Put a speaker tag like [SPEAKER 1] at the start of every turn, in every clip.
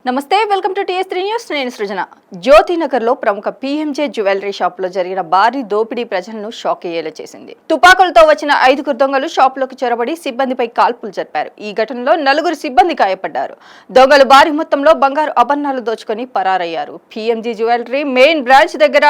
[SPEAKER 1] నమస్తే, welcome to టీఎస్3 news. నేను సృజన. జ్యోతినగర్లో ప్రముఖ పీఎంజే జ్యువెలరీ షాప్లో జరిగిన భారీ దోపిడీ ప్రజలను షాక్ అయ్యేలా చేసింది. తుపాకులతో వచ్చిన 5 దొంగలు షాపులోకి చొరబడి సిబ్బందిపై కాల్పులు జరిపారు. ఈ ఘటనలో 4 సిబ్బంది గాయపడ్డారు. దొంగలు భారీ మొత్తంలో బంగారు ఆభరణాలు దోచుకొని పరారయ్యారు. పీఎంజే జ్యువెలరీ మెయిన్ బ్రాంచ్ దగ్గర,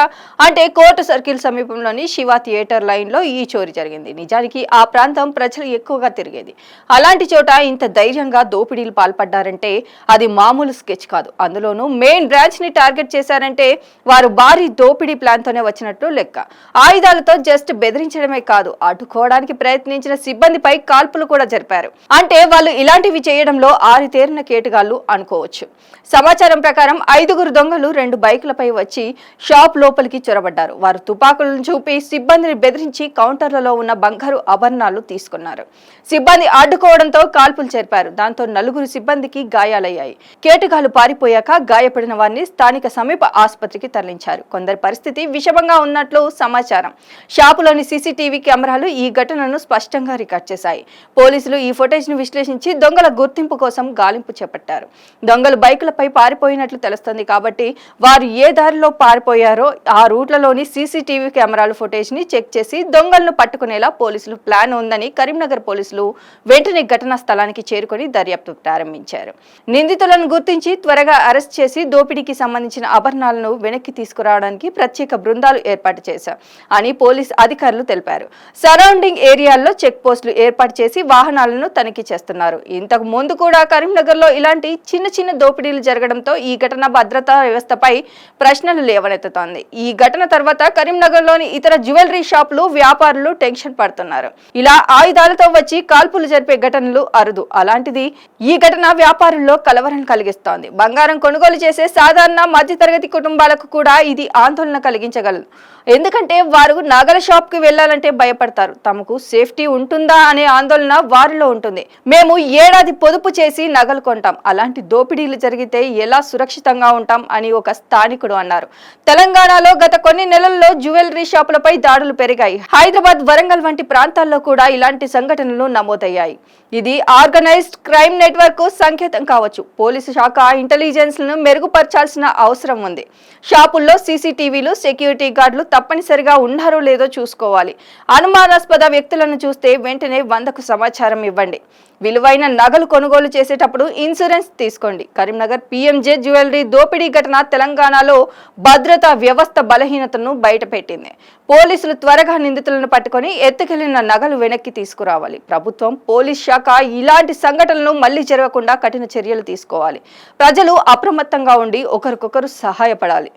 [SPEAKER 1] అంటే కోర్టు సర్కిల్ సమీపంలోని శివ థియేటర్ లైన్ లో ఈ చోరీ జరిగింది. నిజానికి ఆ ప్రాంతం ప్రజలు ఎక్కువగా తిరిగేది. అలాంటి చోట ఇంత ధైర్యంగా దోపిడీలు పాల్పడ్డారంటే అది మామూలు స్కెచ్ కాదు. అందులోనూ మెయిన్ బ్రాంచ్ ని టార్గెట్ చేశారంటే వారు భారీ దోపిడీ ప్లాన్ తోనే వచ్చినట్లు లెక్క. ఆయుధాలతో జస్ట్ బెదిరించడమే కాదు, అడ్డుకోవడానికి ప్రయత్నించిన సిబ్బందిపై కాల్పులు కూడా జరిపారు. అంటే వాళ్ళు ఇలాంటివి చేయడంలో ఆరితేరిన కేటుగాళ్లు అనుకోవచ్చు. సమాచారం ప్రకారం 5 దొంగలు 2 బైకులపై వచ్చి షాప్ లోపలికి చొరబడ్డారు. వారు తుపాకులను చూపి సిబ్బందిని బెదిరించి కౌంటర్లలో ఉన్న బంగారు ఆభరణాలు తీసుకున్నారు. సిబ్బంది అడ్డుకోవడంతో కాల్పులు జరిపారు. దాంతో 4 సిబ్బందికి గాయాలయ్యాయి. కేటుగాళ్లు పారిపోయాక గాయపడిన వారిని స్థానిక సమీప ఆసుపత్రికి తరలించారు. కొందరి పరిస్థితి విషమంగా ఉన్నట్లు సమాచారం. షాపులోని సీసీటీవీ కెమెరాలు ఈ ఘటనను స్పష్టంగా రికార్డ్ చేశాయి. పోలీసులు ఈ ఫుటేజ్ ను విశ్లేషించి దొంగల గుర్తింపు కోసం గాలింపు చేపట్టారు. దొంగలు బైకులపై పారిపోయినట్లు తెలుస్తోంది కాబట్టి వారు ఏ దారిలో పారిపోయారో ఆ రూట్లలోని సీసీటీవీ కెమెరాల ఫుటేజ్ ని చెక్ చేసి దొంగలను పట్టుకునేలా పోలీసులు ప్లాన్ ఉందని కరీంనగర్ పోలీసులు వెంటనే ఘటనా స్థలానికి చేరుకొని దర్యాప్తు ప్రారంభించారు. నిందితులను గుర్తించి త్వరగా అరెస్ట్ చేసి దోపిడీకి సంబంధించిన ఆభరణాలను వెనక్కి తీసుకురావడానికి ప్రత్యేక బృందాలు ఏర్పాటు చేశారు అని పోలీస్ అధికారులు తెలిపారు. సరౌండింగ్ ఏరియాల్లో చెక్ పోస్టులు ఏర్పాటు చేసి వాహనాలను తనిఖీ చేస్తున్నారు. ఇంతకు ముందు కూడా కరీంనగర్ లో ఇలాంటి చిన్న దోపిడీలు జరగడంతో ఈ ఘటన భద్రతా వ్యవస్థపై ప్రశ్నలు లేవనెత్తుతోంది. ఈ ఘటన తర్వాత కరీంనగర్ లోని ఇతర జ్యువెలరీ షాపులు వ్యాపారులు టెన్షన్ పడుతున్నారు. ఇలా ఆయుధాలతో వచ్చి కాల్పులు జరిపే ఘటనలు అరుదు. అలాంటిది ఈ ఘటన వ్యాపారుల్లో కలవరం కలిగిస్తోంది. బంగారం కొనుగోలు చేసే సాధారణ మధ్యతరగతి కుటుంబాలకు కూడా ఇది ఆందోళన కలిగించగలదు. ఎందుకంటే వారు నగల షాప్ కి వెళ్లాలంటే భయపడతారు. తమకు సేఫ్టీ ఉంటుందా అనే ఆందోళన వారిలో ఉంటుంది. మేము ఏడాది పొదుపు చేసి నగలు కొంటాం, అలాంటి దోపిడీలు జరిగితే ఎలా సురక్షితంగా ఉంటాం అని ఒక స్థానికుడు అన్నారు. తెలంగాణలో గత కొన్ని నెలల్లో జ్యువెలరీ షాపులపై దాడులు పెరిగాయి. హైదరాబాద్, వరంగల్ వంటి ప్రాంతాల్లో కూడా ఇలాంటి సంఘటనలు నమోదయ్యాయి. ఇది ఆర్గనైజ్డ్ క్రైమ్ నెట్వర్క్ సంకేతం కావచ్చు. పోలీసు శాఖ ఇంటెలిజెన్స్ లను మెరుగుపరచాల్సిన అవసరం ఉంది. షాపుల్లో సీసీటీవీలు, సెక్యూరిటీ గార్డులు తప్పనిసరిగా ఉన్నారో లేదో చూసుకోవాలి. అనుమానాస్పద వ్యక్తులను చూస్తే వెంటనే 100కు సమాచారం ఇవ్వండి. విలువైన నగలు కొనుగోలు చేసేటప్పుడు ఇన్సూరెన్స్ తీసుకోండి. కరీంనగర్ పీఎంజే జ్యువెలరీ దోపిడీ ఘటన తెలంగాణలో భద్రతా వ్యవస్థ బలహీనతను బయటపెట్టింది. పోలీసులు త్వరగా నిందితులను పట్టుకొని ఎత్తుకెళ్లిన నగలు వెనక్కి తీసుకురావాలి. ప్రభుత్వం, పోలీస్ శాఖ ఇలాంటి సంఘటనలు మళ్లీ జరగకుండా కఠిన చర్యలు తీసుకోవాలి. ప్రజలు అప్రమత్తంగా ఉండి ఒకరికొకరు సహాయపడాలి.